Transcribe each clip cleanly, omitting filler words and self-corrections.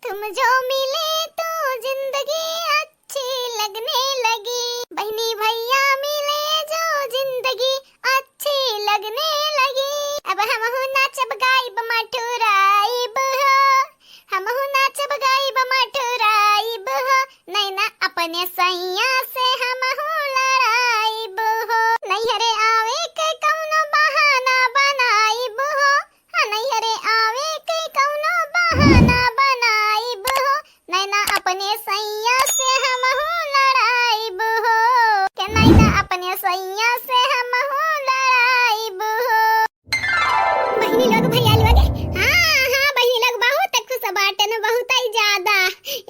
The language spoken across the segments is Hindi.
तुम जो मिले तो जिंदगी अच्छी लगने लगी, बहनी भैया मिले जो जिंदगी अच्छी लगने लगी। अब हम नाचब गाइब मठुराइब हो, हम नाचब गाइब मठुराइब हो, नैना अपने सैया से हम लड़ाइब हो। नैहरे आवे के कौनो बहाना बनाइब हो, नैहरे आवे के कौनो बहाना बनाइब हो, नैना अपने सैया से हम लड़ाइब हो, के नैना अपने सैया से हम लड़ाइब हो। बहिनी लोग भैया लोग, हाँ बहिनी लोग बहुत खुश बाटे न, बहुत ही ज्यादा।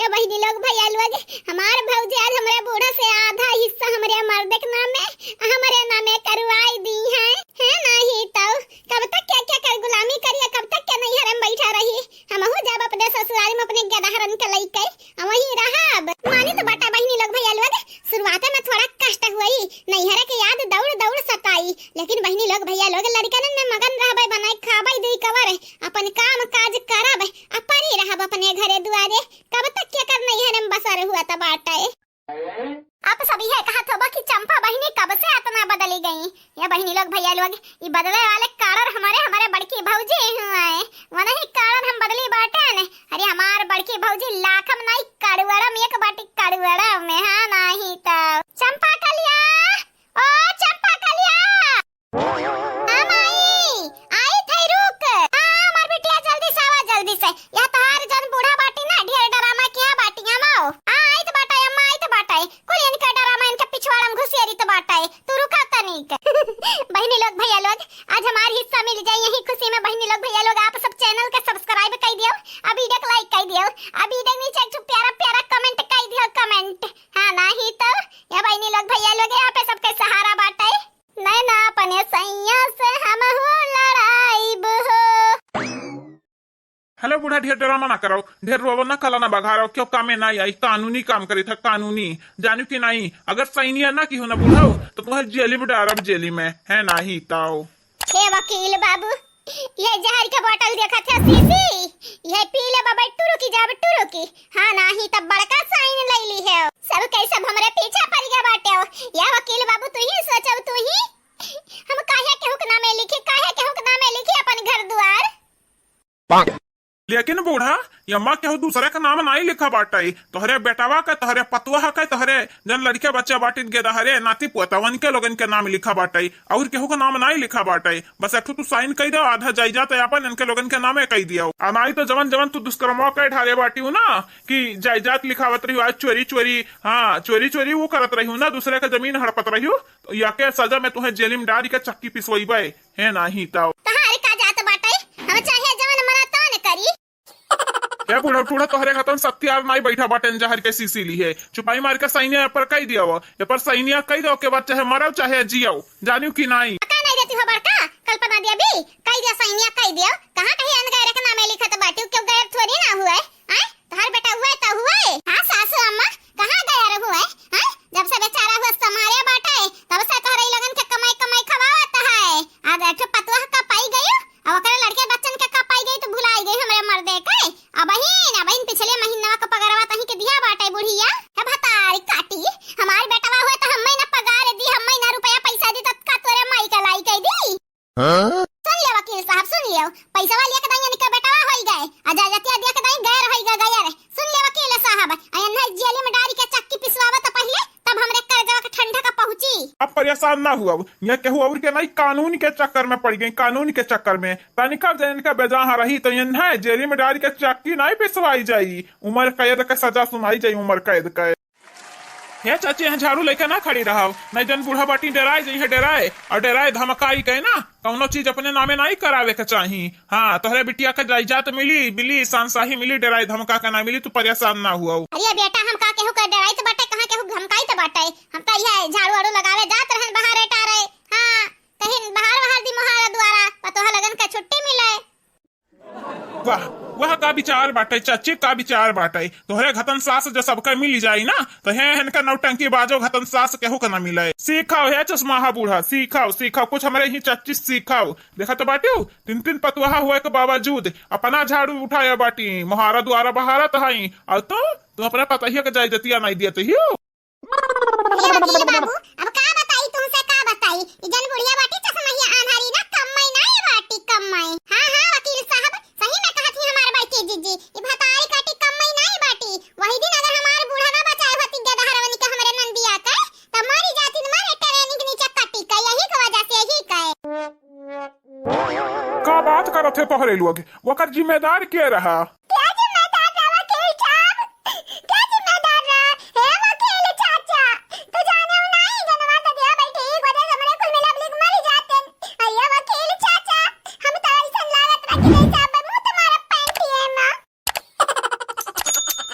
ये बहिनी लोग भैया लोग, हमार भौजी आज हमारे बूढ़ा से आधा हिस्सा हमारे मर्द के नामे हमारे नामे करवाई दी है नहीं तो कब तक क्या क्या कर गुलामी करिए, कब तक क्या नहीं हरम बैठा रही। हम हो जब अपने ससुराल में अपने गदहरन के लइके वही रहब। मानी तो बाटा बहिनी लोग भैया लोग, शुरुआत में थोड़ा कष्ट हुई, नैहर के याद दौड़ दौड़ सताई, लेकिन बहिनी लोग भैया लोग लड़कन में मगन रहबे, बनाई खाबे दी कवर अपन काम काज करब, अपन ही रहब अपने घरे दुआरे, कब तक क्या कर नैहर में बसर हुआ त बाटे। आप सभी है कहा था कि चंपा बहिनी कब से इतना बदली गई। ये बहिनी लोग भैया लोग, ये बदले वाले कारण हमारे बड़की भौजी है, वना ही कारण हम बदली बाटे ने। अरे हमार बड़की भौजी लाखम नहीं कड़वड़म एक बाटी कड़वड़म में, हाँ नहीं तो चंपा कलिया, ओ चंपा कलिया, हम आई थे रुक, हमार बिटिया जल्दी से आवा, जल्दी से। यह तहार जन बूढ़ा बाटी ना ढेर डरामा किया बाटियां माओ, आई तो बाटा अम्मा, आई तो बाटा कोई इनका डरामा इनका पिछवाड़म घुसेरी तो बाटा तू रुका तनिक। बहिनी लोग भैया लोग, आज हमार हिस्सा मिल जाए यही खुशी में। बहिनी लोग भैया लोग, आप सब चैनल के सब्सक्राइब कर दियो, अभी तक लाइक कर दियो, अभी तक नीचे एक प्यारा प्यारा कमेंट कर दियो, कमेंट, हाँ नहीं तो ये बहिनी लोग भैया लोग यहाँ पे सबके सहारा बाटे, नैना अपने सैया से हम लड़ाइब हो। हेलो बूढ़ा, ढेर ड्रामा ना करो, ढेर रोवो ना, कला ना बघारो, क्यों कामे ना आई, कानूनी काम करे था, कानूनी जानू की नहीं। अगर सही ना की हो ना बूढ़ा तो तुम्हारे जेली में डारब, जेली में है ना ही ताओ। हे वकील बाबू, ये जहर के बोतल देखा था सीसी, ये पी ले बाबा, टुरु की जाब टुरु की, हाँ नहीं तब बड़का साइन ले ली है, सब कैसे हमरे पीछे पड़ गया बाटे हो। या वकील बाबू तू ही सोचब, तू ही हम काहे के हुक्म में लिखी, काहे के हुक्म में लिखी अपन घर द्वार। लेकिन बूढ़ा यम्मा केहू दूसरे का नाम नहीं लिखा बाटे, तोहरे बेटावा का, तोहरे पतुआ का, तोहरे जन लड़के बच्चे बाटित गे हरे नाती पोतवन के लोगन के नाम लिखा बाटे, और केहू का नाम नहीं लिखा बाटे। बस एक तू साइन कर दो, आधा जायदाद अपन इनके लोगन के नामे कह दिया। नहीं तो जवन जवन तू दुष्कर्म के ढाले बाटी हूँ ना कि जायदाद लिखावत रही, आज चोरी चोरी, हाँ चोरी चोरी वो करत रही हूँ ना, दूसरे का जमीन हड़पत रही हूँ, तो या के सजा में तुम्हें जेल में डाल के चक्की पिसवई है नहीं ताओ। क्या बूढ़ा बूढ़ा तोहरे खतन सत्यार नहीं बैठा बाटन जहर के सीसी ली है, चुपाई मार के सैनिया पर कह दिया, ये पर सैनिया कह दो के बाद चाहे मरो चाहे जियो, जानू की नहीं। नहीं देती हो बड़का, कल्पना दिया भी कह दिया, सैनिया कह दिया, कहां कहीं अनगैर के नाम लिखा तो बाटू, क्यों गैर थोड़ी ना हुआ है, तोहर बेटा हुआ तो हुआ है, हां सासू अम्मा कहां गैर हुआ है, जब से बेचारा हुआ समारे बाटा है तब से तोहरे लगन के कमाई कमाई खवावत है। आज एक पतवा का पाई गई, अब ओकरे लड़के बच्चन के का पाई गई तो भुलाई गई हमरे मर्दे के। अब बहिन पिछले महीना का पगारवा तही के दिया बाटे बुढ़िया, हे भतारी काटी, हमार बेटवा हुआ तो हम महीना पगार दी, हम महीना रुपया पैसा दी, तब का तोरे माई का लाई कह दी। सुन ले वकील साहब, सुन लियो, पैसा वाली के दाई निका बेटवा होई गए, आजा जतिया दिया के दाई गैर होई गए रे। सुन ले वकील साहब, अयन है जेल में डारी के चक्की पिसवावा तो पहले, तब हमरे कर्जवा के ठंडा का पहुंची। अब परेशान ना हुआ, यह केहू और के नहीं, कानून के चक्कर में पड़ गई, कानून के चक्कर में तनिका जन का बेजहा रही तो यन है जेल में डाल के चक्की नहीं पिसवाई जाई, उम्र कैद का सजा सुनाई जाई, उम्र कैद का। हे चाची यहाँ झाड़ू लेके ना खड़ी रहा, नहीं जन बूढ़ा बाटी डराए जही डराए और डराए धमकाई कहे ना, कौनो चीज अपने नामे नहीं करावे के चाही। हाँ तोहरे बिटिया का जायदाद मिली मिली, शानशाही मिली, डराए धमका के ना मिली, तू परेशान ना हुआ। अरे बेटा हम का केहू का डराई तो बाटे, कहां केहू धमकाई तो बाटे, हम तो यह झाड़ू वाड़ू लगावे जात रहन बाहर एटा रहे, हां कहीं बाहर बाहर दी मोहारा द्वारा पतोहा लगन का छुट्टी मिले। वाह वह का विचार बाटे चाची, का विचार बाटे तोहरे घतन सास जो सबका मिल जाई ना तो है इनका नौटंकी बाजो घतन सास केहू का ना मिले। सीखाओ है चश्मा बूढ़ा, सीखाओ सीखाओ कुछ हमारे ही चाची सीखाओ। देखा तो बाटी 3 पतवाहा हुए के बावजूद अपना झाड़ू उठाया बाटी, मुहारा द्वारा बहारत हई और तू अपने पता ही के जाय जतिया नहीं दिया तो वकील बाबू अब का बताई तुमसे, का बताई जन बुढ़िया बाटी चश्महिया आंधारी ना कम्मई ना ये बाटी कम्मई। हां वकील साहब सही में कहत ही हमार बाटी जीजी ई भताई काटी कम्मई ना ये बाटी। वही दिन अगर हमार बूढ़ा ना बचाए होती गदहरवनी का हमरे नंदिया का त मरी जाती न मारे ट्रेनिंग नीचे कटी का, यही की वजह से यही का। का बात करत है तोहरे लोग, वकर जिम्मेदार के रहा?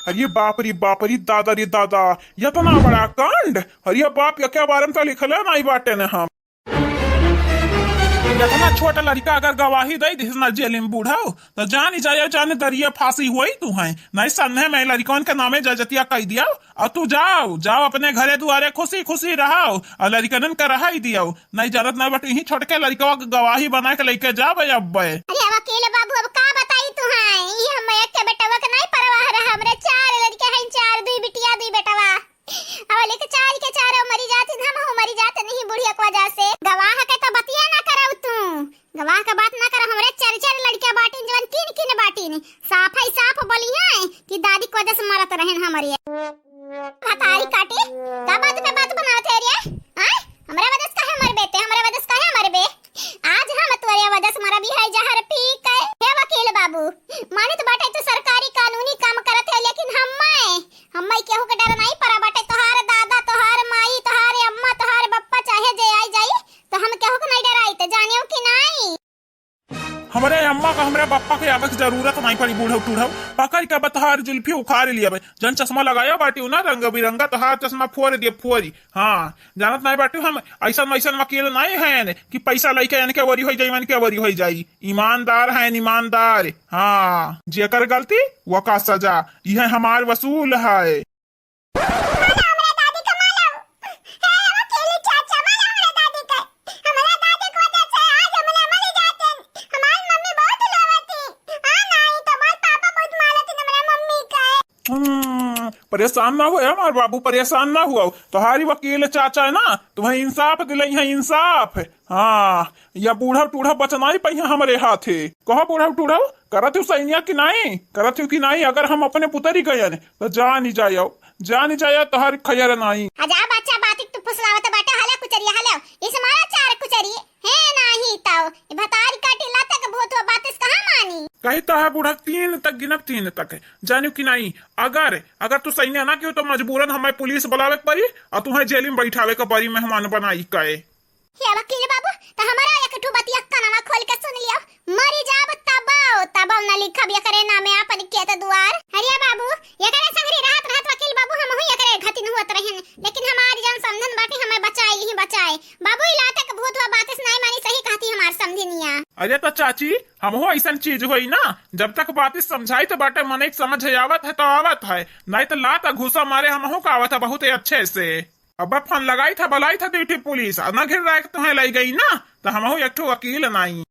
अरे बाप रे दादा रे दादा, यह तो ना बड़ा कांड। अरे बाप या क्या बारे में तो लिखल है ना बाटे ने हम इतना छोटा लड़का अगर गवाही दे दिस ना जेल में बूढ़ा तो जान जाए जाने दरिया फांसी हुई तू है नहीं सन्हे में लड़कन के नामे जजतिया कह दिया और तू जाओ जाओ अपने घरे दुआरे खुशी खुशी रहो और लड़कन का रहा ही दिया नहीं जरूरत नहीं बट यही छोट के लड़का गवाही बना के लेके जाओ अब। अरे वकील बाबू अब का बताई तू है ई हम एक के बेटवा के नहीं परवाह रहा, हमरे 4 लड़के हैं, 4 2 बिटिया 2 बेटवा अब लेके 4 के 4 मरी जाती हम हो मरी जाते नहीं बुढ़िया की वजह से। गवाह के तो बतिया ना करौ तू, गवाह का बात ना कर, हमरे 4 लड़के बाटी जवन 3 बाटी ने साफ है साफ बोलिया कि दादी की वजह से मरत रहन हमारी हतारी काटी का बात बनावत है रे। हां हमरा वजह से काहे मर बेटे, हमरा वजह से काहे मर बे, आज हम तोरे वजह से मरा भी है जहर पी के। हे वकील बाबू माने तो बाटे तो सरकारी कानूनी काम करत है लेकिन हम्मै केहू के डर नहीं पड़ा बाटे, तोहार दादा तोहार माई तोहार अम्मा तोहार बप्पा चाहे जे आई जाई तो हम केहू के नहीं डराई ते जानियो कि नहीं। हमारे अम्मा का हमारे पापा के आगे जरूरत नहीं पड़ी, बूढ़ा टूढ़ा पकड़ के बतहार जुल्फी उखाड़ लिया जन चश्मा लगाया बाटी ना रंग बिरंगा तो हाथ चश्मा फोड़ दिया फोड़ी। हाँ जानत नहीं बाटी हम ऐसा वकील नहीं है कि पैसा लेके यानी के वरी हो जाई मन के वरी हो जाई, ईमानदार है ईमानदार। हाँ जेकर गलती वो का सजा यह हमार वसूल है। परेशान ना हुआ हमारे बाबू, परेशान ना हुआ तुम्हारी वकील चाचा है ना तुम्हें इंसाफ दिलाई है इंसाफ। हाँ या बूढ़ा टूढ़ा बचना ही पहिया हमारे हाथे। कहो बूढ़ा टूढ़ा करत सैनिया कि नहीं करत कि नहीं, अगर हम अपने पुतरी गए तो जान ही जाए तोहर खैर नहीं। आजा बच्चा बातिक तू फुसलावत बाटे हला कुचरिया हला इस मारा 4 कुचरी है नहीं ताऊ ये भतारी काटी लाता के भूत बातिस कहां मानी। कही तो है बूढ़ा 3 तक गिनब 3 तक है जानियो कि नहीं, अगर तू सैनिया ना क्यों तो मजबूरन हमें पुलिस बुलावे के पड़ी और तुम्हें जेल में बैठावे के पड़ी मेहमान बनाई कहे। हे वकील बाबू तो हमारा एक ठो बतिया कानवा खोल के सुन लियो, मरी जाब तबाओ ना लिखब ये करे नामे अपन के त दुआर। हरिया बाबू ये करे संगरी रहत वकील बाबू हम हुई करे घतिन हुत रहन लेकिन हमारी जान समझन बाटे हमें बचाए बाबू इलाते के भूत हुआ बात नहीं मानी सही कहती हमार समझनिया। अरे तो चाची हम हो ऐसा चीज हुई ना जब तक बात समझाई तो बाटे मन समझ आवत है तो आवत है नहीं तो लाता घुसा मारे हम हो का आवत है बहुत अच्छे से। अब फोन लगाई था बुलाई था ड्यूटी पुलिस न घिर रहा तुम्हें लाई गई ना तो हम एक वकील नहीं।